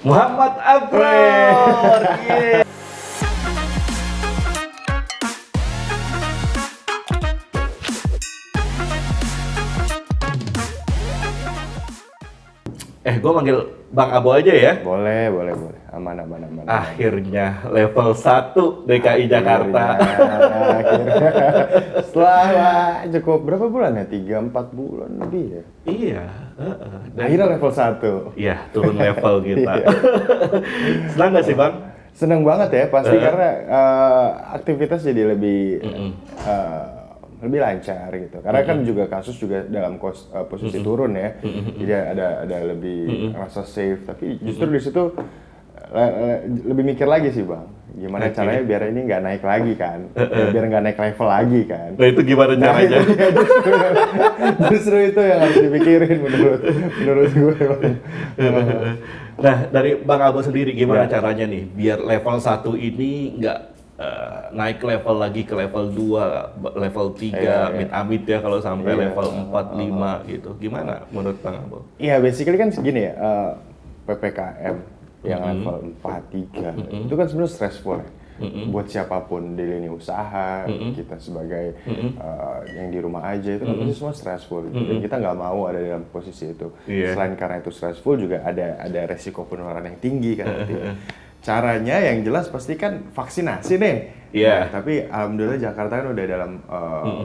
Muhammad Abror. Yeay. Gue manggil Bang Abo aja ya. Boleh. Aman. Akhirnya level 1 DKI Jakarta. Akhirnya. Setelah cukup berapa bulan ya? 3-4 bulan lebih ya? Iya. Akhirnya level 1. Iya, turun level kita. Iya. Senang nggak sih Bang? Seneng banget ya, pasti karena aktivitas jadi lebih lancar gitu. Karena kan juga kasus juga dalam posisi turun ya. Jadi ada lebih rasa safe. Tapi justru di situ lebih mikir lagi sih Bang. Gimana caranya biar ini nggak naik lagi kan. Biar nggak naik level lagi kan. Nah itu gimana caranya? Justru itu yang harus dipikirin menurut gue Bang. Nah dari Bang Abo sendiri gimana caranya nih biar level 1 ini nggak naik level lagi ke level 2, level 3, amit-amit ya kalau sampai level 4, 5 gitu. Gimana menurut Bang Abo? Iya, basically kan segini ya, PPKM yang level 4, 3, itu kan sebenarnya stressful ya. Buat siapapun di lini usaha, kita sebagai yang di rumah aja, itu kan pasti semua stressful. Dan kita nggak mau ada dalam posisi itu. Selain karena itu stressful, juga ada resiko penularan yang tinggi kan. Caranya yang jelas pasti kan vaksinasi nih. Iya. Nah, tapi alhamdulillah Jakarta kan udah dalam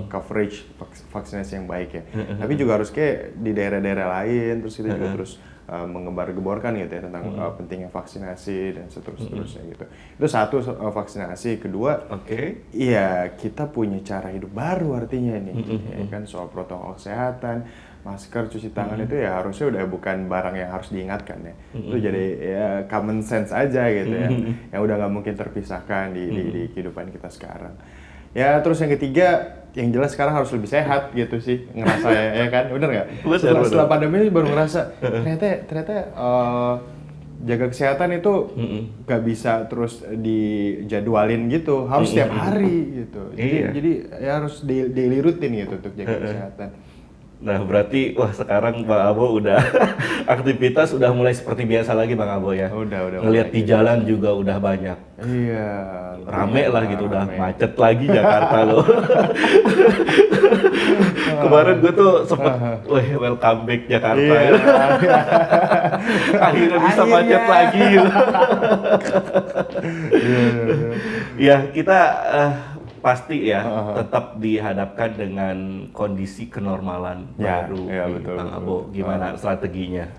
coverage vaksinasi yang baik ya. Tapi juga harus kayak di daerah-daerah lain, terus kita juga terus mengembar-geborkan gitu ya tentang pentingnya vaksinasi dan seterusnya gitu. Itu satu, vaksinasi. Kedua, iya kita punya cara hidup baru artinya nih. Ya kan soal protokol kesehatan, masker, cuci tangan itu ya harusnya udah bukan barang yang harus diingatkan ya. Itu jadi ya common sense aja gitu ya. Yang udah nggak mungkin terpisahkan di kehidupan kita sekarang. Ya terus yang ketiga, yang jelas sekarang harus lebih sehat gitu sih ngerasa ya kan, bener nggak? Setelah pandemi ini baru ngerasa ternyata jaga kesehatan itu nggak bisa terus dijadwalin gitu, harus setiap hari gitu. Jadi ya harus daily rutin gitu untuk jaga kesehatan. Nah berarti wah sekarang Bang Abo udah aktivitas udah mulai seperti biasa lagi Bang Abo ya. Udah ngelihat di jalan juga udah banyak. Iya. Rame lah gitu, udah macet lagi Jakarta loh. Kemarin gue tuh sempet, welcome back Jakarta. Akhirnya bisa macet lagi. Ya kita pasti ya tetap dihadapkan dengan kondisi kenormalan baru. Betul, Bang Abo, gimana strateginya?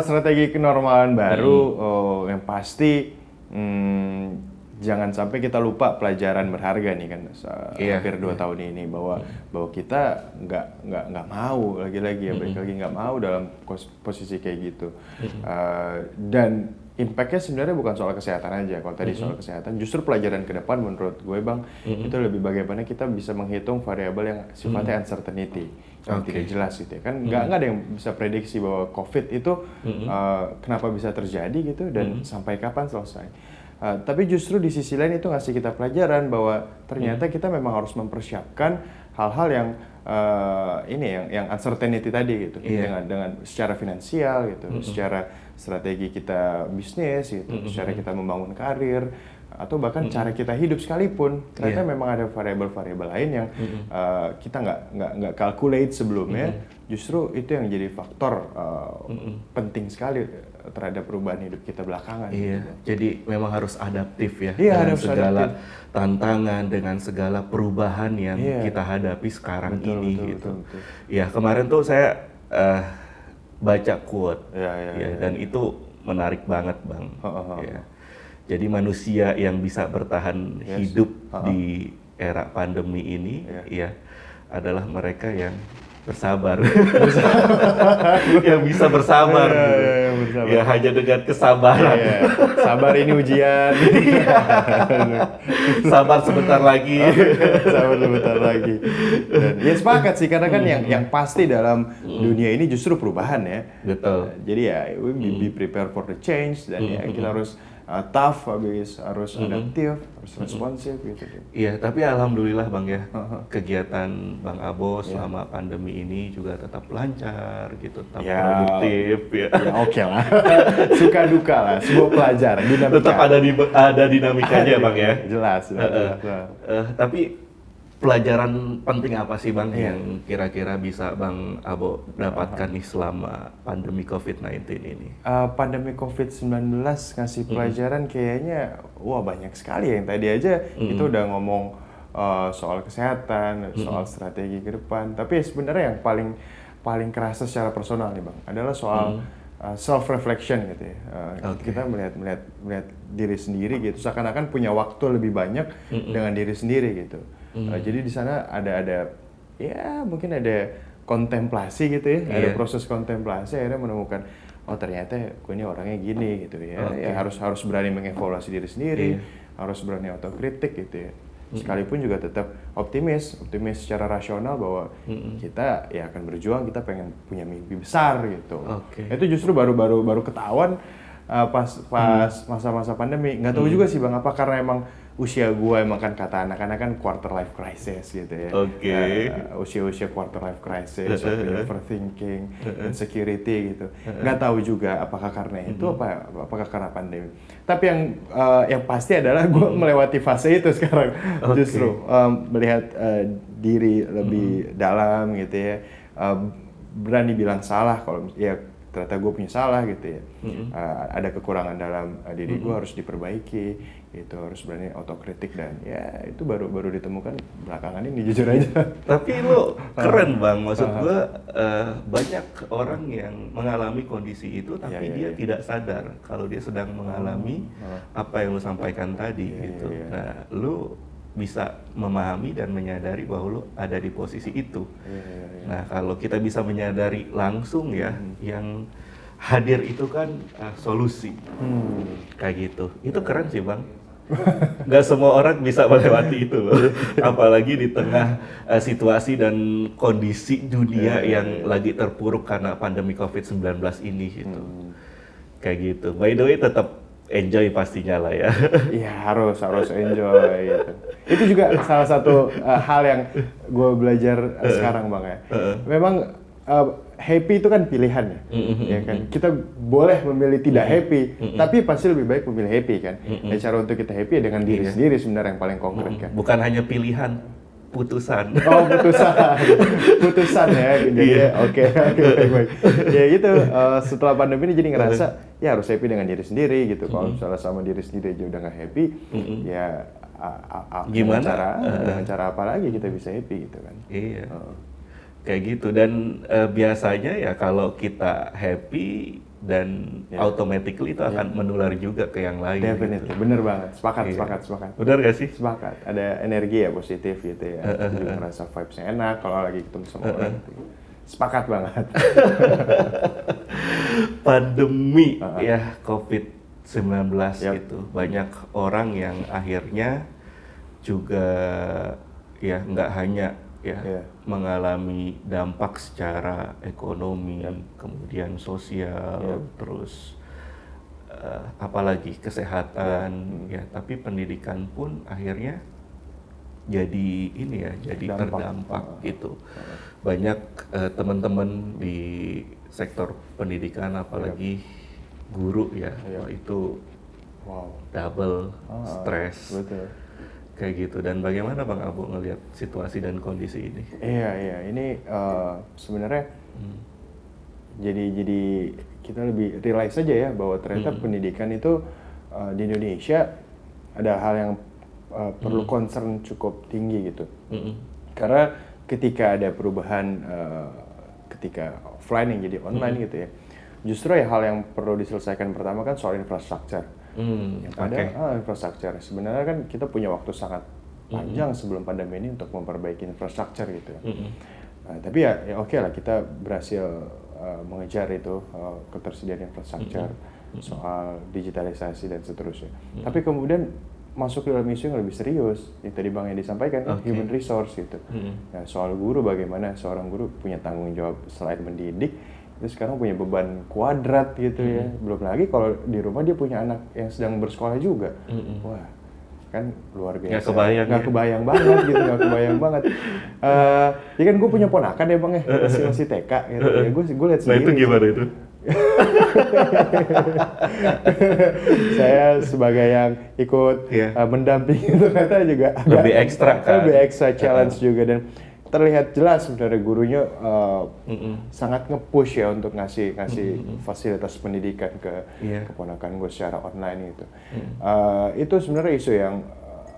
Strategi kenormalan baru yang pasti jangan sampai kita lupa pelajaran berharga nih kan hampir 2 tahun ini bahwa kita nggak mau lagi-lagi ya balik lagi nggak mau dalam posisi kayak gitu. Dan impact-nya sebenarnya bukan soal kesehatan aja. Kalau tadi soal kesehatan, justru pelajaran ke depan menurut gue Bang, itu lebih bagaimana kita bisa menghitung variabel yang sifatnya uncertainty, yang tidak jelas gitu ya. Kan nggak ada yang bisa prediksi bahwa COVID itu kenapa bisa terjadi gitu dan sampai kapan selesai. Tapi justru di sisi lain itu ngasih kita pelajaran bahwa ternyata kita memang harus mempersiapkan hal-hal yang yang uncertainty tadi gitu, dengan secara finansial gitu, secara strategi kita bisnis gitu, secara kita membangun karir atau bahkan cara kita hidup sekalipun, ternyata memang ada variabel-variabel lain yang kita nggak calculate sebelumnya. Justru itu yang jadi faktor penting sekali terhadap perubahan hidup kita belakangan. Gitu. Jadi memang harus adaptif ya dengan segala tantangan, dengan segala perubahan yang kita hadapi sekarang ini gitu. Ya kemarin tuh saya baca quote dan itu menarik banget Bang. Jadi manusia yang bisa bertahan hidup di era pandemi ini adalah mereka yang bersabar. Yang bisa bersabar. Ya hanya dengan kesabaran. Sabar ini ujian. Sabar sebentar lagi. Sabar sebentar lagi. Dan ya sepakat sih karena kan yang pasti dalam dunia ini justru perubahan ya. Betul. Jadi ya we be prepared for the change dan ya kita harus tough, harus adaptif, harus responsif gitu. Iya, tapi alhamdulillah Bang ya, kegiatan Bang Abo selama pandemi ini juga tetap lancar gitu, tetap produktif ya. Oke lah. Suka duka lah, sebuah pelajaran, dinamika. Tetap ada dinamikanya Bang ya. Jelas. Tapi pelajaran penting apa sih Bang yang kira-kira bisa Bang Abo dapatkan nih selama pandemi COVID-19 ini? Pandemi COVID-19 ngasih pelajaran kayaknya banyak sekali. Yang tadi aja kita udah ngomong soal kesehatan, soal strategi ke depan. Tapi sebenarnya yang paling kerasa secara personal nih Bang adalah soal self reflection gitu ya. Kita melihat diri sendiri gitu, seakan-akan punya waktu lebih banyak dengan diri sendiri gitu. Jadi di sana ada mungkin ada kontemplasi gitu ya, ada proses kontemplasi, akhirnya menemukan ternyata gue ini orangnya gini gitu ya. Ya harus berani mengevaluasi diri sendiri, harus berani otokritik gitu ya. Sekalipun juga tetap optimis secara rasional bahwa kita ya akan berjuang, kita pengen punya mimpi besar gitu. Itu justru baru ketahuan pas masa-masa pandemi. Nggak tahu juga sih Bang, apa karena emang usia gue emang kan kata anak-anak kan quarter life crisis gitu ya. Usia quarter life crisis, overthinking, insecurity gitu. Nggak tahu juga apakah karena itu apakah karena pandemi. Tapi yang pasti adalah gue melewati fase itu sekarang. Justru melihat diri lebih dalam gitu ya. Berani bilang salah kalau ya ternyata gue punya salah gitu ya. Ada kekurangan dalam diri gue, harus diperbaiki gitu, harus berani otokritik, dan ya itu baru ditemukan belakangan ini jujur aja. Tapi lo keren Bang, maksud gue banyak orang yang mengalami kondisi itu tapi dia tidak sadar kalau dia sedang mengalami apa yang lo sampaikan tadi gitu. Nah lo bisa memahami dan menyadari bahwa lo ada di posisi itu. Nah kalau kita bisa menyadari langsung ya, yang hadir itu kan solusi kayak gitu. Itu keren sih Bang. Gak semua orang bisa melewati itu loh, apalagi di tengah situasi dan kondisi dunia yang lagi terpuruk karena pandemi COVID-19 ini gitu. Kayak gitu. By the way tetap enjoy pastinya lah ya. Iya harus enjoy gitu. Itu juga salah satu hal yang gue belajar sekarang Bang ya. Memang happy itu kan pilihan ya kan. Kita boleh memilih tidak happy, tapi pasti lebih baik memilih happy kan. Cara untuk kita happy dengan diri sendiri sebenarnya yang paling konkret kan. Bukan hanya pilihan, putusan. Putusan ya. Jadi oke, baik. Ya gitu. Setelah pandemi ini jadi ngerasa ya harus happy dengan diri sendiri gitu. Kalau misalnya sama diri sendiri aja udah nggak happy, ya gimana? Dengan cara apa lagi kita bisa happy gitu kan? Iya. Kayak gitu, dan biasanya ya kalau kita happy dan automatically itu akan menular juga ke yang lain. Definitely, gitu. Bener banget, sepakat. Bener gak sih? Sepakat, ada energi ya positif gitu ya, juga ngerasa vibes-nya enak kalau lagi ketemu sama orang gitu. Sepakat banget. Pandemi ya COVID-19 gitu, banyak orang yang akhirnya juga ya nggak hanya mengalami dampak secara ekonomi, kemudian sosial, terus apalagi kesehatan, ya. Tapi pendidikan pun akhirnya jadi jadi terdampak gitu. Banyak teman-teman di sektor pendidikan, apalagi guru ya, itu double stres. Kayak gitu. Dan bagaimana Bang Abo ngelihat situasi dan kondisi ini? Iya, ini sebenarnya jadi kita lebih realize aja ya bahwa ternyata pendidikan itu di Indonesia ada hal yang perlu concern cukup tinggi gitu. Karena ketika ada perubahan ketika offline yang jadi online gitu ya, justru ya hal yang perlu diselesaikan pertama kan soal infrastruktur. Yang ada infrastruktur. Sebenarnya kan kita punya waktu sangat panjang sebelum pandemi ini untuk memperbaiki infrastruktur gitu. Tapi ya oke lah, kita berhasil mengejar itu ketersediaan infrastruktur, soal digitalisasi dan seterusnya. Tapi kemudian masuk ke dalam isu yang lebih serius, yang tadi Bang yang disampaikan, human resource gitu. Nah, soal guru, bagaimana seorang guru punya tanggung jawab selain mendidik, itu sekarang punya beban kuadrat gitu ya. Belum lagi kalau di rumah dia punya anak yang sedang bersekolah juga. Wah, kan luar biasa. Nggak kebayang banget gitu, nggak kebayang banget. Ya kan gue punya ponakan ya Bang ya, masih TK gitu ya. Gue lihat sendiri. Nah itu gimana itu? Saya sebagai yang ikut mendampingi ternyata juga lebih ekstra kan? Lebih ekstra challenge juga, dan terlihat jelas sebenarnya gurunya sangat nge-push ya untuk ngasih fasilitas pendidikan ke keponakan gue secara online gitu. Itu sebenarnya isu yang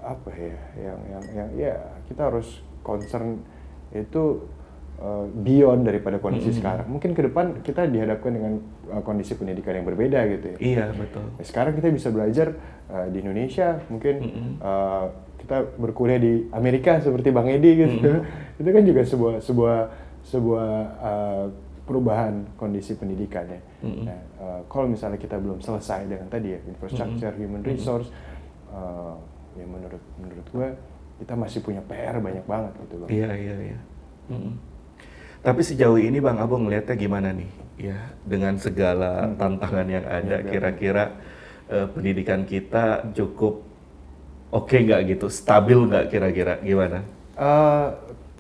apa ya, yang ya kita harus concern itu beyond daripada kondisi sekarang. Mungkin ke depan kita dihadapkan dengan kondisi pendidikan yang berbeda gitu ya. Iya, betul. Nah, sekarang kita bisa belajar di Indonesia, mungkin kita berkuliah di Amerika seperti Bang Edi gitu. Itu kan juga sebuah perubahan kondisi pendidikannya. Nah, kalau misalnya kita belum selesai dengan tadi ya infrastructure, human resource, ya menurut gue kita masih punya PR banyak banget gitu, Bang. Iya. Tapi sejauh ini Bang Abo ngelihatnya gimana nih? Ya, dengan segala tantangan yang ada, kira-kira pendidikan kita cukup oke nggak gitu? Stabil nggak kira-kira? Gimana?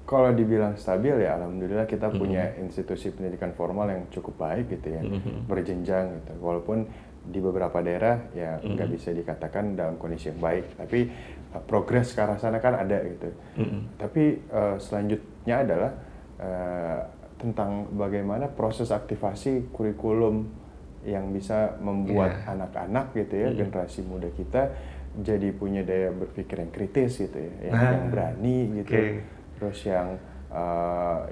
Kalau dibilang stabil ya alhamdulillah kita punya institusi pendidikan formal yang cukup baik gitu ya, berjenjang gitu. Walaupun di beberapa daerah ya nggak bisa dikatakan dalam kondisi yang baik, tapi progres ke arah sana kan ada gitu. Tapi selanjutnya adalah tentang bagaimana proses aktivasi kurikulum yang bisa membuat anak-anak gitu ya, generasi muda kita jadi punya daya berpikir yang kritis gitu ya, yang berani gitu, terus yang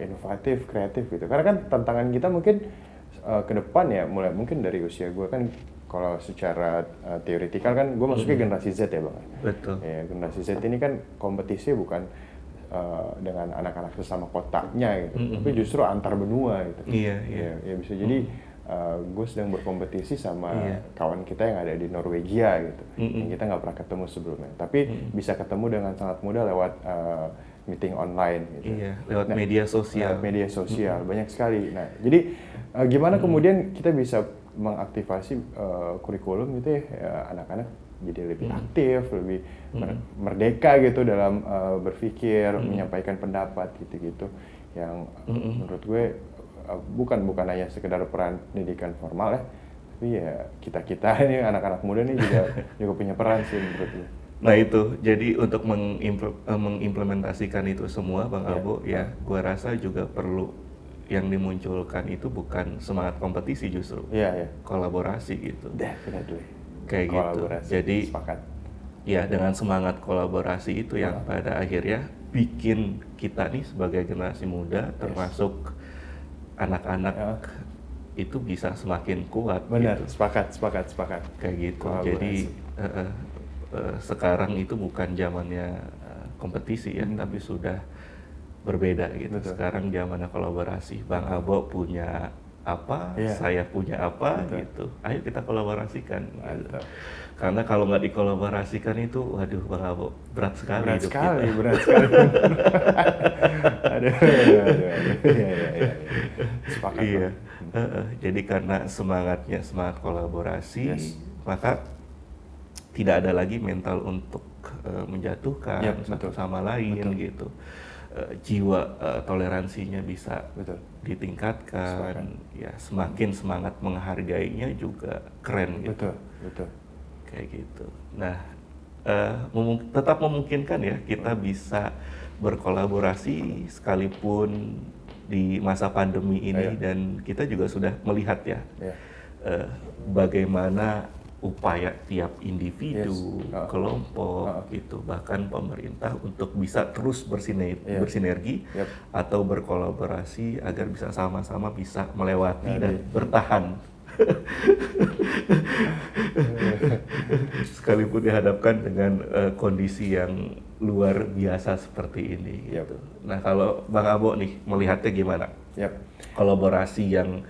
inovatif, kreatif gitu. Karena kan tantangan kita mungkin ke depan ya, mulai mungkin dari usia gue kan, kalau secara teoretikal kan gue masuknya generasi Z ya Bang. Betul. Ya, generasi Z ini kan kompetisi bukan dengan anak-anak sesama kotanya gitu, tapi justru antar benua gitu. Iya. Ya bisa jadi gue sedang berkompetisi sama kawan kita yang ada di Norwegia gitu, yang kita nggak pernah ketemu sebelumnya, tapi bisa ketemu dengan sangat mudah lewat meeting online gitu. Iya, lewat media sosial. Media sosial banyak sekali. Nah, jadi gimana kemudian kita bisa mengaktifasi kurikulum gitu ya, anak-anak jadi lebih aktif, lebih merdeka gitu dalam berpikir, menyampaikan pendapat gitu-gitu, yang menurut gue bukan hanya sekedar peran pendidikan formal ya, tapi ya kita ini anak-anak muda nih juga punya peran sih menurut gue. Nah itu, jadi untuk mengimplementasikan itu semua Bang Abo ya, gue rasa juga perlu yang dimunculkan itu bukan semangat kompetisi justru, kolaborasi gitu. Definitely. Kayak gitu. Jadi ya dengan semangat kolaborasi itu yang pada akhirnya bikin kita nih sebagai generasi muda, termasuk anak-anak itu bisa semakin kuat. Benar, gitu. sepakat. Kayak gitu. Jadi sekarang itu bukan zamannya kompetisi ya, tapi sudah berbeda gitu. Betul. Sekarang zamannya kolaborasi. Bang Abo punya apa, saya punya apa gitu. Ayo kita kolaborasikan. Gitu. Karena kalau nggak dikolaborasikan itu, waduh Bang Abo, berat sekali hidup kita. Berat sekali. Aduh. Sepakat. Iya. Jadi karena semangat kolaborasi, maka tidak ada lagi mental untuk menjatuhkan satu sama lain gitu. Jiwa toleransinya bisa ditingkatkan, ya semakin semangat menghargainya juga keren gitu. Betul. Kayak gitu. Nah, tetap memungkinkan ya kita bisa berkolaborasi sekalipun di masa pandemi ini, dan kita juga sudah melihat ya bagaimana upaya tiap individu, kelompok gitu, bahkan pemerintah untuk bisa terus bersinergi atau berkolaborasi agar bisa sama-sama bisa melewati dan bertahan. Sekalipun dihadapkan dengan kondisi yang luar biasa seperti ini gitu. Nah, kalau Bang Abo nih melihatnya gimana? Kolaborasi yang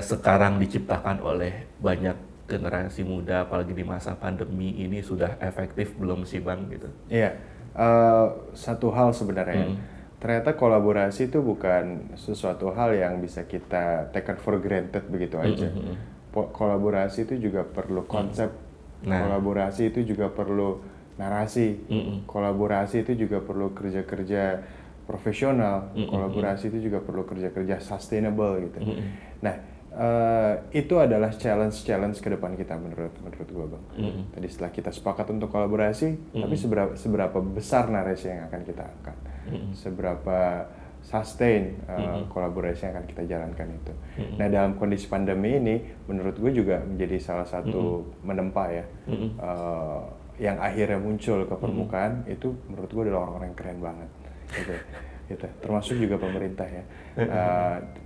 sekarang diciptakan oleh banyak generasi muda, apalagi di masa pandemi ini, sudah efektif belum sih Bang gitu? Iya, satu hal sebenarnya, ternyata kolaborasi itu bukan sesuatu hal yang bisa kita take for granted begitu aja. Kolaborasi itu juga perlu konsep, kolaborasi itu juga perlu narasi, kolaborasi itu juga perlu kerja-kerja profesional, kolaborasi itu juga perlu kerja-kerja sustainable gitu. Nah, itu adalah challenge ke depan kita menurut gue bang. Tadi setelah kita sepakat untuk kolaborasi, tapi seberapa besar narasi yang akan kita angkat, seberapa sustain kolaborasi yang akan kita jalankan itu. Nah dalam kondisi pandemi ini, menurut gue juga menjadi salah satu menempa ya, yang akhirnya muncul ke permukaan itu menurut gue adalah orang-orang yang keren banget. Gitu. Termasuk juga pemerintah ya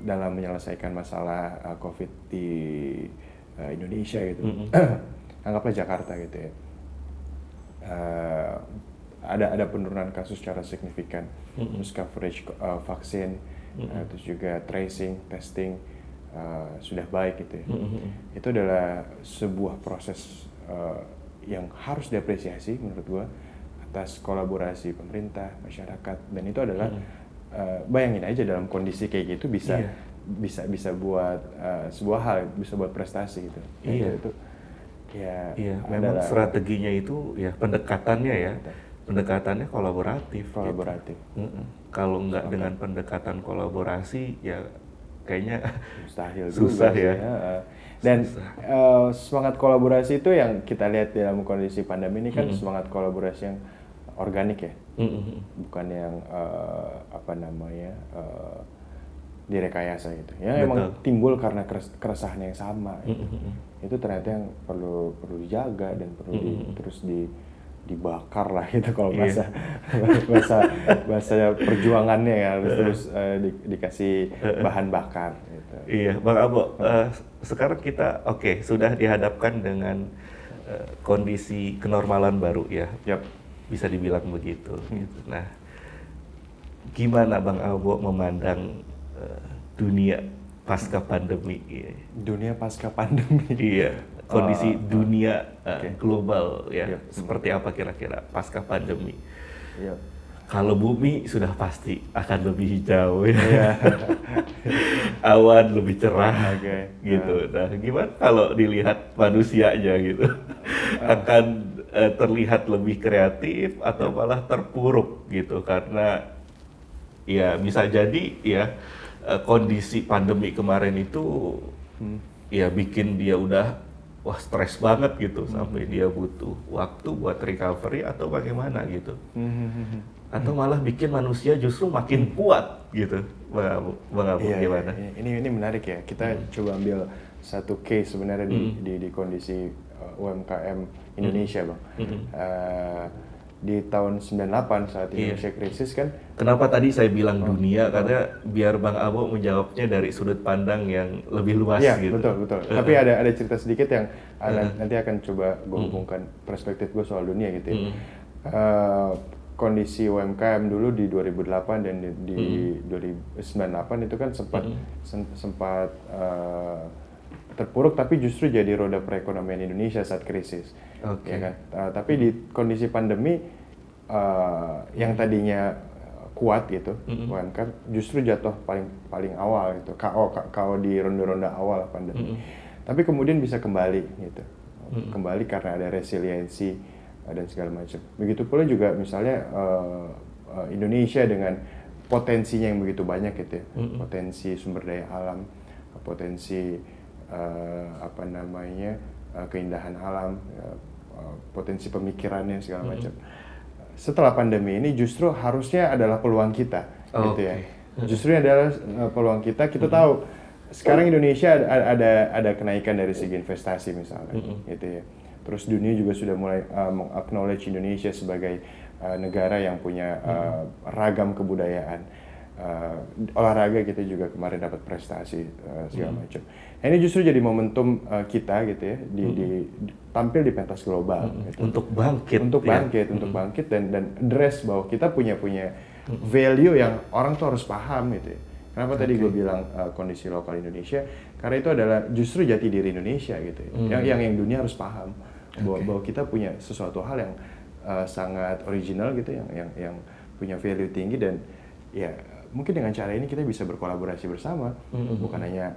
dalam menyelesaikan masalah COVID di Indonesia gitu. Anggaplah Jakarta gitu ya. Ada penurunan kasus secara signifikan, terus coverage vaksin, terus juga tracing, testing sudah baik gitu ya. Itu adalah sebuah proses yang harus diapresiasi menurut gua atas kolaborasi pemerintah, masyarakat, dan itu adalah bayangin aja dalam kondisi kayak gitu bisa buat sebuah hal, bisa buat prestasi gitu. Itu ya memang strateginya itu ya pendekatannya kolaboratif. Gitu. Kalau nggak dengan pendekatan kolaborasi ya kayaknya mustahil susah juga, ya. Dan semangat kolaborasi itu yang kita lihat dalam kondisi pandemi ini kan semangat kolaborasi yang organik ya, bukan yang direkayasa gitu. Ya memang timbul karena keresahan yang sama. Gitu. Itu ternyata yang perlu dijaga dan perlu terus dibakar lah gitu kalau bahasa perjuangannya ya harus terus dikasih bahan bakar. Gitu. Iya, Bang Abo. Sekarang kita sudah dihadapkan dengan kondisi kenormalan baru ya. Bisa dibilang begitu. Gitu. Nah, gimana Bang Abo memandang dunia pasca pandemi? Dunia pasca pandemi? Iya, kondisi dunia global ya. Seperti apa kira-kira pasca pandemi? Kalau bumi sudah pasti akan lebih hijau ya. Awan lebih cerah gitu. Nah, gimana kalau dilihat manusianya gitu? Akan terlihat lebih kreatif atau malah terpuruk gitu karena ya bisa jadi ya kondisi pandemi kemarin itu ya bikin dia udah stres banget gitu sampai dia butuh waktu buat recovery atau bagaimana gitu. Atau malah bikin manusia justru makin kuat gitu. Bang Abu gimana? Ini menarik ya. Kita coba ambil satu case sebenarnya di kondisi UMKM Indonesia, Bang. Di tahun 98 saat Indonesia krisis kan. Kenapa tadi saya bilang dunia? Karena biar Bang Abo menjawabnya dari sudut pandang yang lebih luas gitu. Betul. Tapi ada cerita sedikit yang nanti akan coba gue hubungkan perspektif gue soal dunia gitu ya. Kondisi UMKM dulu di 2008 dan di 2098 itu kan sempat terpuruk, tapi justru jadi roda perekonomian Indonesia saat krisis. Ya kan? Tapi di kondisi pandemi yang tadinya kuat gitu, UMKM justru jatuh paling awal gitu, KO di ronda-ronda awal pandemi. Tapi kemudian bisa kembali gitu, kembali karena ada resiliensi dan segala macam. Begitu pula juga misalnya Indonesia dengan potensinya yang begitu banyak gitu ya, potensi sumber daya alam, potensi keindahan alam, potensi pemikirannya segala macam. Setelah pandemi ini justru harusnya adalah peluang kita, gitu ya. Justru adalah peluang kita. Kita tahu sekarang Indonesia ada kenaikan dari segi investasi misalnya, gitu ya. Terus dunia juga sudah mulai meng-acknowledge Indonesia sebagai negara yang punya ragam kebudayaan. Olahraga kita juga kemarin dapat prestasi segala macam. Nah, ini justru jadi momentum kita gitu ya tampil di pentas global gitu. Untuk bangkit dan address bahwa kita punya value yang orang tuh harus paham gitu ya. Kenapa tadi gue bilang kondisi lokal Indonesia? Karena itu adalah justru jati diri Indonesia gitu ya. Yang dunia harus paham bahwa kita punya sesuatu hal yang sangat original gitu yang punya value tinggi dan ya mungkin dengan cara ini kita bisa berkolaborasi bersama, bukan hanya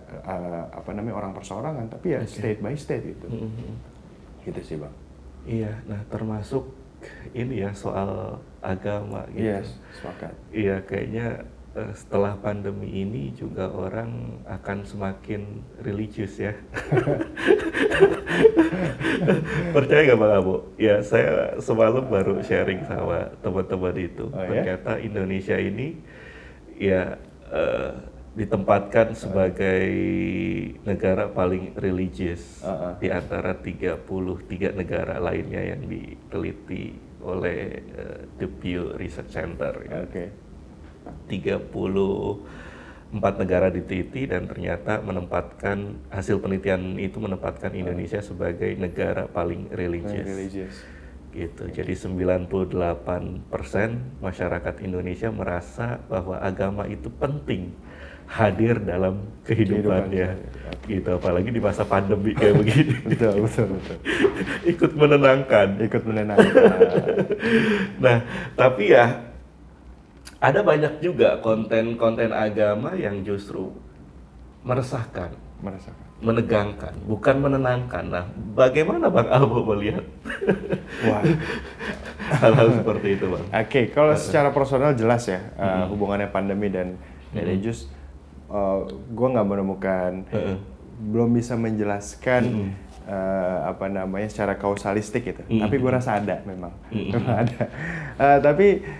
orang perseorangan, tapi ya state by state gitu. Gitu sih Bang. Iya, nah termasuk ini ya soal agama gitu. Yes, sepakat. Iya, kayaknya setelah pandemi ini juga orang akan semakin religius ya. Percaya nggak Bang Abo? Ya saya semalam baru sharing sama teman-teman itu. Ternyata Indonesia ini ya ditempatkan sebagai negara paling religius di antara 33 negara lainnya yang diteliti oleh The Pew Research Center. Ya. 34 negara diteliti dan ternyata menempatkan hasil penelitian itu menempatkan Indonesia sebagai negara paling religius. Gitu. Jadi 98% masyarakat Indonesia merasa bahwa agama itu penting hadir dalam kehidupannya. Gitu, apalagi di masa pandemi kayak begini. Betul. Ikut menenangkan. Nah, tapi ya ada banyak juga konten-konten agama yang justru meresahkan, menegangkan, bukan menenangkan. Nah, bagaimana Bang Abo melihat hal-hal seperti itu, Bang? Oke, kalau secara personal jelas ya hubungannya pandemi dan religius, gue nggak menemukan, belum bisa menjelaskan secara kausalistik gitu. Tapi gue rasa ada memang ada. Tapi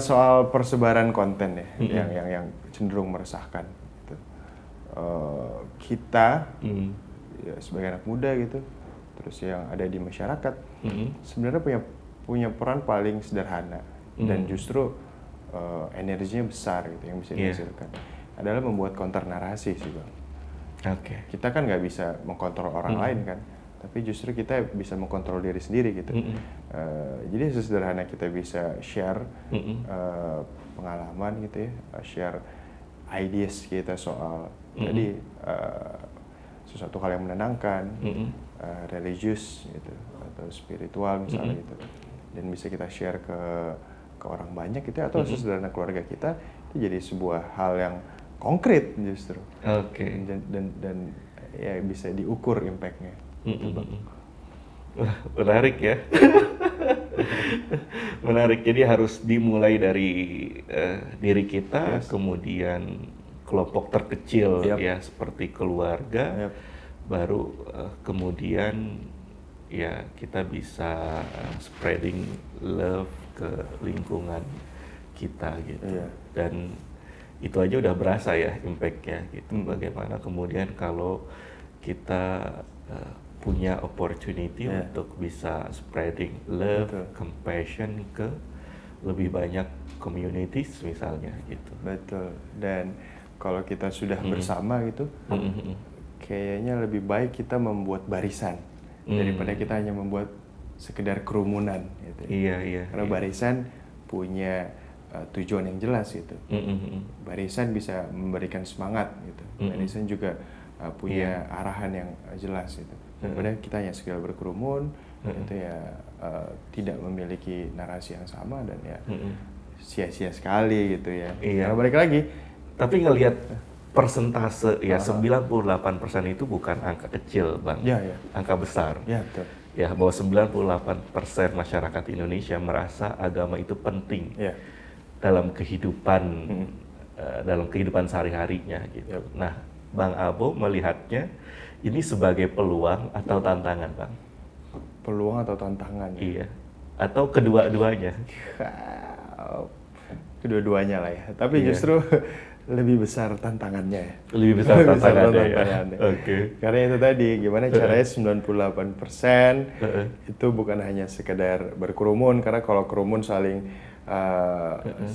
soal persebaran konten ya, yang cenderung meresahkan gitu. Kita ya, sebagai anak muda gitu, terus yang ada di masyarakat sebenarnya punya peran paling sederhana dan justru energinya besar gitu yang bisa dihasilkan adalah membuat counter narasi sih Bang. Kita kan nggak bisa mengkontrol orang lain kan, tapi justru kita bisa mengkontrol diri sendiri gitu. Jadi sesederhana kita bisa share pengalaman gitu ya, share ideas kita soal jadi sesuatu hal yang menenangkan, religius gitu atau spiritual misalnya gitu, dan bisa kita share ke orang banyak gitu ya, atau sesederhana keluarga kita, itu jadi sebuah hal yang konkret justru. Dan ya bisa diukur impact-nya. Menarik ya. Menarik. Jadi harus dimulai dari diri kita, kemudian kelompok terkecil ya seperti keluarga, baru kemudian ya kita bisa spreading love ke lingkungan kita gitu. Dan itu aja udah berasa ya impact-nya gitu. Bagaimana kemudian kalau kita punya opportunity untuk bisa spreading love, compassion ke lebih banyak communities misalnya gitu. Betul. Dan kalau kita sudah bersama gitu, kayaknya lebih baik kita membuat barisan daripada kita hanya membuat sekedar kerumunan gitu. Karena barisan punya tujuan yang jelas gitu. Barisan bisa memberikan semangat gitu. Barisan juga punya arahan yang jelas gitu. Daripada kita hanya sekedar berkerumun, itu ya tidak memiliki narasi yang sama dan ya sia-sia sekali gitu ya. Karena balik lagi. Tapi ngelihat persentase ya 98% itu bukan angka kecil Bang, angka besar. Betul. Ya bahwa 98% masyarakat Indonesia merasa agama itu penting dalam kehidupan sehari-harinya gitu. Nah, Bang Abo melihatnya ini sebagai peluang atau tantangan, Bang? Peluang atau tantangan? Iya. Atau kedua-duanya? Kedua-duanya lah ya. Tapi justru lebih besar tantangannya. Lebih besar tantangannya. Karena itu tadi, gimana caranya 98% itu bukan hanya sekedar berkerumun, karena kalau kerumun saling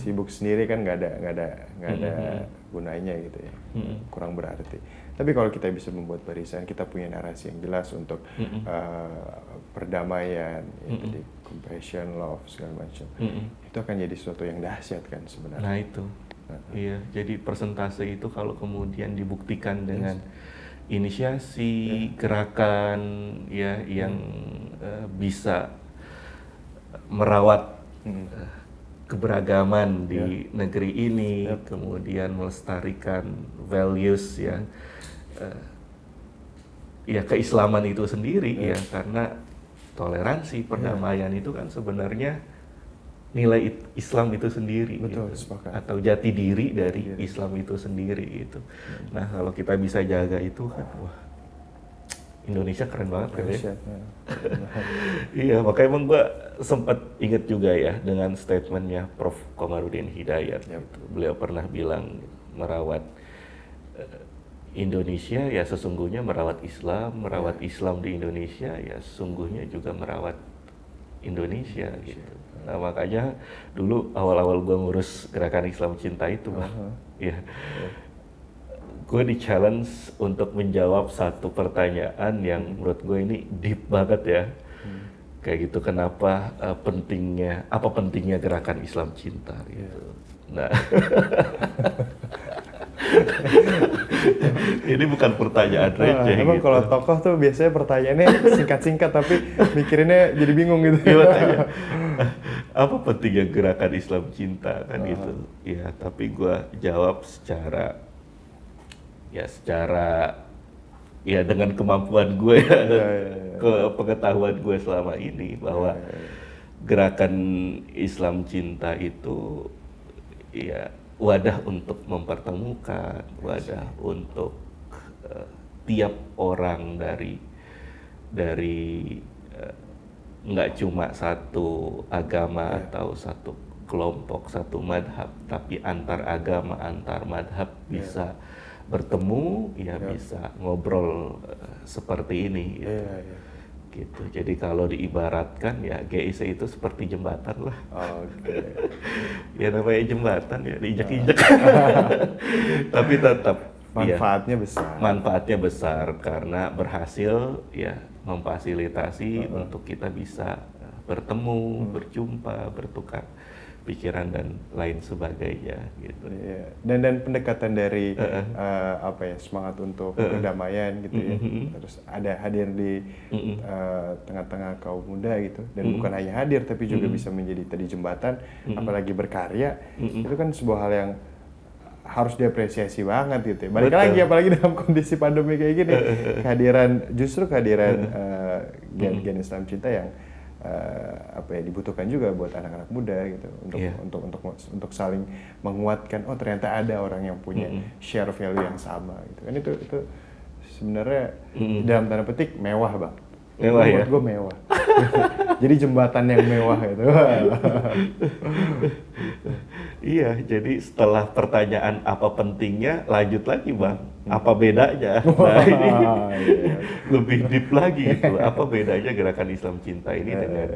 sibuk sendiri kan nggak ada gunanya gitu ya, kurang berarti. Tapi kalau kita bisa membuat barisan, kita punya narasi yang jelas untuk perdamaian, jadi compassion, love segala macam, itu akan jadi sesuatu yang dahsyat kan sebenarnya. Nah itu. Iya, jadi persentase itu kalau kemudian dibuktikan dengan inisiasi, gerakan ya yang bisa merawat keberagaman di negeri ini, kemudian melestarikan values ya, ya keislaman itu sendiri ya, karena toleransi, perdamaian itu kan sebenarnya nilai Islam itu sendiri. Betul, gitu. sepakat. Atau jati diri dari Islam itu sendiri gitu. Nah kalau kita bisa jaga itu kan, wah Indonesia keren banget kan ya. Iya, makanya emang gua sempat inget juga ya dengan statementnya Prof. Komarudin Hidayat. Gitu. Beliau pernah bilang merawat Indonesia ya sesungguhnya merawat Islam, merawat Islam di Indonesia ya sesungguhnya juga merawat Indonesia gitu. Nah makanya dulu awal-awal gue ngurus gerakan Islam Cinta itu, ya, gue di challenge untuk menjawab satu pertanyaan yang menurut gue ini deep banget ya. Kayak gitu, kenapa apa pentingnya gerakan Islam Cinta gitu. Nah, ini bukan pertanyaan receh emang gitu. kalau tokoh tuh biasanya pertanyaannya singkat-singkat tapi mikirinnya jadi bingung gitu. Iya, apa pentingnya gerakan Islam Cinta kan gitu. Ya, tapi gue jawab secara dengan kemampuan gue ya, dan pengetahuan gue selama ini bahwa gerakan Islam Cinta itu ya wadah untuk mempertemukan, wadah untuk tiap orang dari nggak cuma satu agama atau satu kelompok, satu madhab, tapi antar agama, antar madhab bisa bertemu, bisa ngobrol seperti ini gitu. Gitu. Jadi kalau diibaratkan ya GIC itu seperti jembatan lah. Ya namanya jembatan ya diinjak-injak. Tapi tetap manfaatnya besar. Manfaatnya besar karena berhasil ya memfasilitasi untuk kita bisa bertemu, berjumpa, bertukar pikiran dan lain sebagainya gitu. Dan pendekatan dari semangat untuk perdamaian gitu ya. Terus ada hadir di tengah-tengah kaum muda gitu, dan bukan hanya hadir tapi juga bisa menjadi tadi jembatan, apalagi berkarya. Itu kan sebuah hal yang harus diapresiasi banget gitu ya. Balik lagi apalagi dalam kondisi pandemi kayak gini, kehadiran Gen Islam Cinta yang dibutuhkan juga buat anak-anak muda gitu untuk saling menguatkan, oh ternyata ada orang yang punya share value yang sama gitu kan. Itu sebenarnya dalam tanda petik mewah bang. Mewah ya? Menurut gue mewah. Jadi jembatan yang mewah itu. Iya, jadi setelah pertanyaan apa pentingnya, lanjut lagi bang, apa bedanya? Nah ini lebih deep lagi gitu, apa bedanya gerakan Islam Cinta ini dengan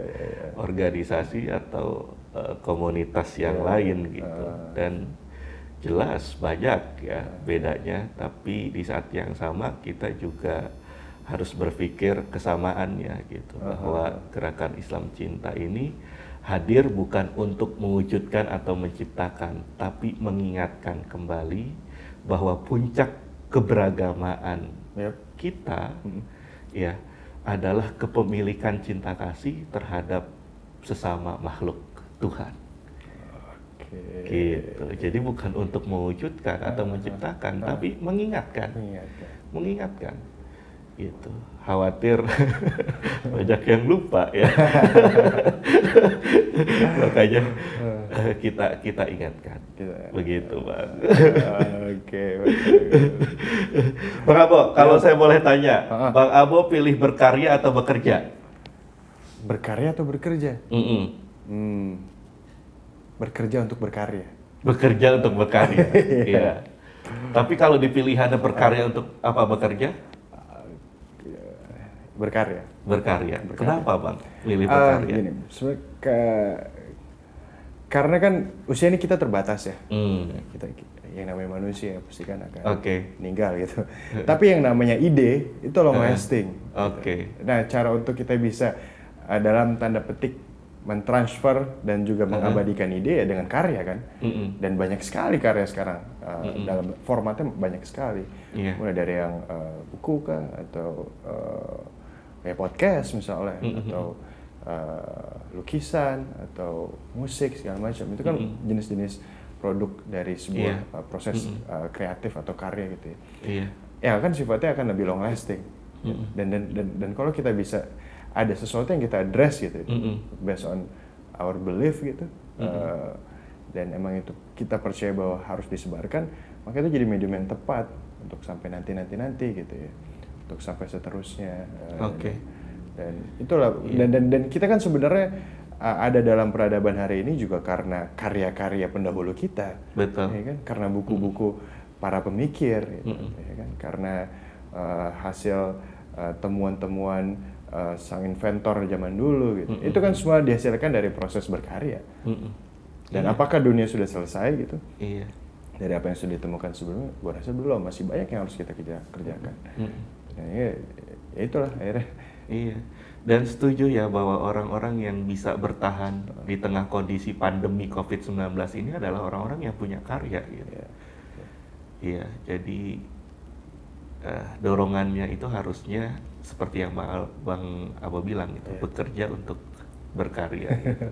organisasi atau komunitas yang lain gitu. Dan jelas banyak ya bedanya, tapi di saat yang sama kita juga harus berpikir kesamaannya gitu, bahwa gerakan Islam Cinta ini hadir bukan untuk mewujudkan atau menciptakan, tapi mengingatkan kembali bahwa puncak keberagamaan kita ya adalah kepemilikan cinta kasih terhadap sesama makhluk Tuhan. Gitu. Jadi bukan untuk mewujudkan atau menciptakan, tapi mengingatkan. Gitu. Khawatir banyak yang lupa ya. Makanya kita ingatkan. Begitu bang. Bang Abo, kalau saya boleh tanya, Bang Abo pilih berkarya atau bekerja? Berkarya atau bekerja? Bekerja untuk berkarya. Bekerja untuk berkarya. Iya. Tapi kalau dipilih ada berkarya untuk apa bekerja? Berkarya. Kenapa bang pilih berkarya? Gini, karena kan usia ini kita terbatas ya. Kita yang namanya manusia pasti kan akan meninggal gitu. Tapi yang namanya ide itu long lasting. Gitu. Nah, cara untuk kita bisa dalam tanda petik mentransfer dan juga mengabadikan ide ya dengan karya kan. Dan banyak sekali karya sekarang dalam formatnya banyak sekali. Mulai dari yang buku kah atau kayak podcast misalnya, atau lukisan atau musik segala macam. Itu kan jenis-jenis produk dari sebuah proses kreatif atau karya gitu ya. Ya kan sifatnya akan lebih long lasting. Dan kalau kita bisa ada sesuatu yang kita address gitu, based on our belief gitu. Dan emang itu kita percaya bahwa harus disebarkan, maka itu jadi medium yang tepat untuk sampai nanti gitu ya, untuk sampai seterusnya. Dan itulah dan kita kan sebenarnya ada dalam peradaban hari ini juga karena karya-karya pendahulu kita, betul, ya kan? Karena buku-buku para pemikir, gitu, ya kan? Karena hasil temuan-temuan sang inventor zaman dulu, gitu. Itu kan semua dihasilkan dari proses berkarya. Dan apakah dunia sudah selesai gitu? Iya. Dari apa yang sudah ditemukan sebelumnya, gua rasa belum, masih banyak yang harus kita kerjakan. Nah, ya itulah akhirnya. Iya. Dan setuju ya bahwa orang-orang yang bisa bertahan di tengah kondisi pandemi COVID-19 ini adalah orang-orang yang punya karya gitu. Iya, jadi dorongannya itu harusnya seperti yang Bang Abo bilang gitu, bekerja untuk berkarya gitu.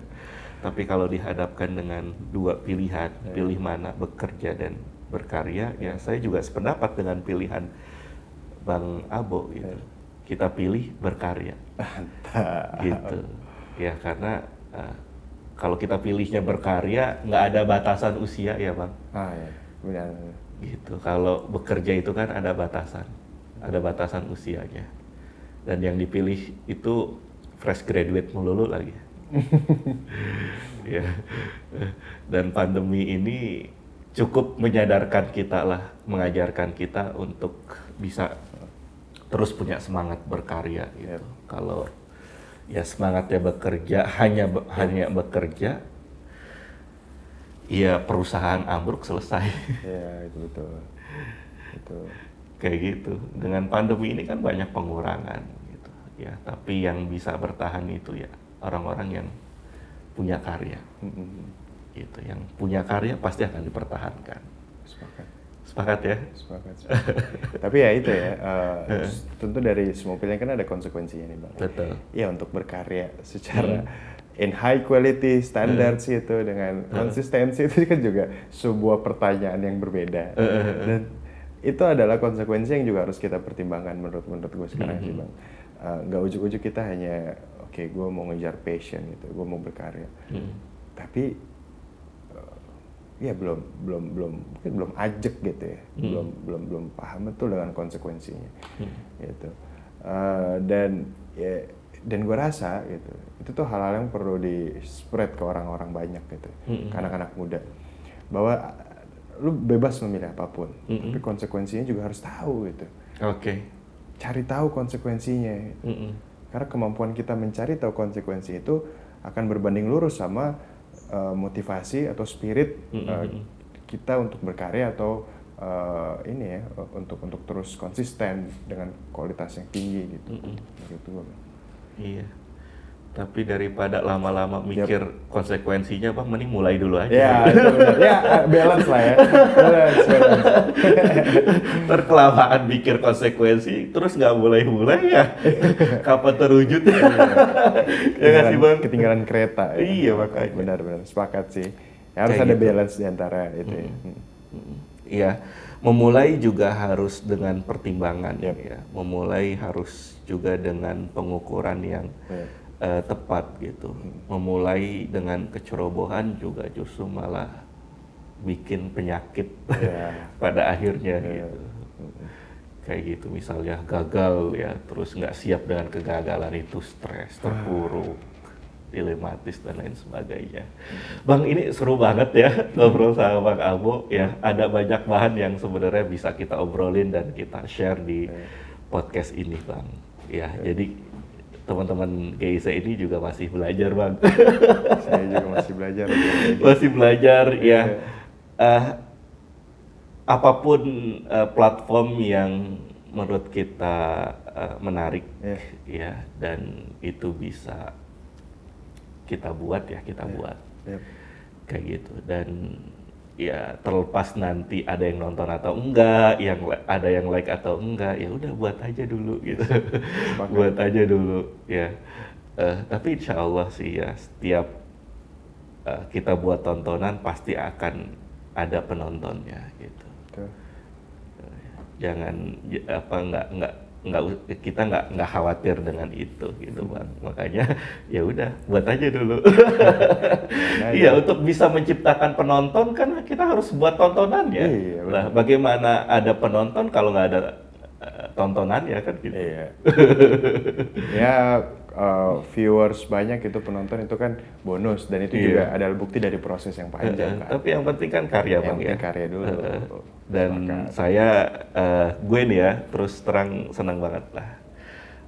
Tapi kalau dihadapkan dengan dua pilihan, pilih mana, bekerja dan berkarya, ya saya juga sependapat dengan pilihan Bang Abo gitu. Kita pilih berkarya, gitu. Ya karena kalau kita pilihnya berkarya, nggak ada batasan usia ya Bang. Ya, benar. Gitu. Kalau bekerja itu kan ada batasan usianya. Dan yang dipilih itu fresh graduate melulu lagi. Ya. Dan pandemi ini cukup menyadarkan kita lah, mengajarkan kita untuk bisa terus punya semangat berkarya gitu. Kalau ya semangatnya bekerja hanya bekerja, ya perusahaan ambruk selesai. Ya itu betul. Kayak gitu. Dengan pandemi ini kan banyak pengurangan gitu. Ya tapi yang bisa bertahan itu ya orang-orang yang punya karya. Gitu. Yang punya karya pasti akan dipertahankan. Sepakat ya? Sepakat. Tapi ya itu ya, tentu dari semua pilihan kan ada konsekuensinya nih Bang. Betul. Ya untuk berkarya secara in high quality standards itu dengan konsistensi itu kan juga sebuah pertanyaan yang berbeda. Dan itu adalah konsekuensi yang juga harus kita pertimbangkan menurut gue sekarang sih Bang. Nggak ujuk-ujuk kita hanya gue mau ngejar passion gitu, gue mau berkarya. Tapi ya belum ajek gitu ya, belum paham betul dengan konsekuensinya, gitu. Dan gue rasa gitu, itu tuh hal-hal yang perlu di spread ke orang-orang banyak gitu, ke anak-anak muda, bahwa lu bebas memilih apapun, tapi konsekuensinya juga harus tahu gitu. Cari tahu konsekuensinya, gitu. Karena kemampuan kita mencari tahu konsekuensi itu akan berbanding lurus sama motivasi atau spirit kita untuk berkarya atau untuk terus konsisten dengan kualitas yang tinggi gitu. Gitu. Iya. Tapi daripada lama-lama mikir konsekuensinya, Bang, mending mulai dulu aja. Ya, itu benar. Ya, balance lah ya. Balance. Terkelamaan mikir konsekuensi, terus nggak mulai-mulai ya. Kapan terwujudnya? Ya nggak sih, Bang? Ketinggalan kereta. Ya. Iya, makanya. Benar. Sepakat sih. Ya, harus ada gitu. Balance di antara itu ya. Iya. Memulai juga harus dengan pertimbangan. Ya. Memulai harus juga dengan pengukuran yang tepat gitu. Memulai dengan kecerobohan juga justru malah bikin penyakit pada akhirnya gitu. Kayak gitu misalnya gagal ya, terus nggak siap dengan kegagalan itu stres, terpuruk, dilematis dan lain sebagainya. Bang, ini seru banget ya ngobrol sama Bang Abo ya. Ada banyak bahan yang sebenarnya bisa kita obrolin dan kita share di podcast ini, Bang. Ya, jadi teman-teman GIC ini juga masih belajar, Bang. Saya juga masih belajar. Masih belajar ya. Apapun platform yang menurut kita menarik ya, dan itu bisa kita buat ya, kita buat. Kayak gitu. Dan ya terlepas nanti ada yang nonton atau enggak, ada yang like atau enggak, ya udah buat aja dulu gitu. Buat aja dulu ya. Tapi insya Allah sih ya, setiap kita buat tontonan pasti akan ada penontonnya gitu. Jangan kita nggak khawatir dengan itu gitu Bang. Makanya ya udah buat aja dulu. Iya, untuk bisa menciptakan penonton kan kita harus buat tontonan ya. Iya, lah bagaimana ada penonton kalau nggak ada tontonannya kan gitu. Iya. Ya viewers banyak itu, penonton itu kan bonus, dan itu juga adalah bukti dari proses yang panjang kan. Tapi yang penting kan karya Bang ya. Karya dulu. Dan saya gue nih ya terus terang senang banget lah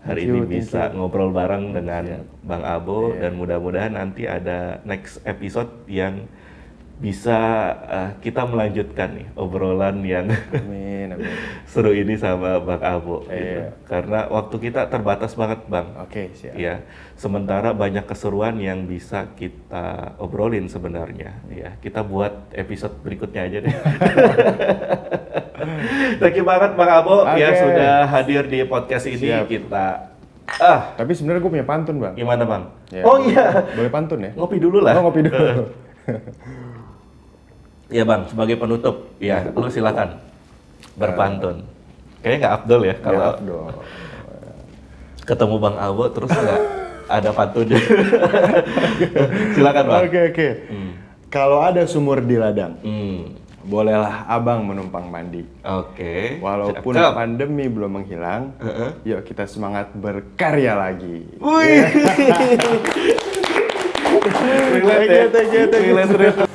hari ini bisa ngobrol bareng dengan Bang Abo, dan mudah-mudahan nanti ada next episode yang bisa kita melanjutkan nih obrolan yang amin. seru ini sama Bang Abo gitu. Karena waktu kita terbatas banget Bang. Oke, siap. Ya, sementara banyak keseruan yang bisa kita obrolin sebenarnya. Ya, kita buat episode berikutnya aja deh. Thank you banget Bang Abo ya sudah hadir di podcast ini. Siap. Kita tapi sebenarnya gue punya pantun Bang. Gimana Bang? Ya, oh iya. Boleh pantun ya? Ngopi dulu lah. Ngopi dulu. Ya Bang, sebagai penutup, ya lu silakan berpantun. Kayaknya nggak afdol ya kalau ketemu Bang Abo terus nggak ada pantunnya. Silakan Bang. Oke. Kalau ada sumur di ladang, bolehlah abang menumpang mandi. Oke. Walaupun pandemi belum menghilang, yuk kita semangat berkarya lagi. Wih. Relate ya.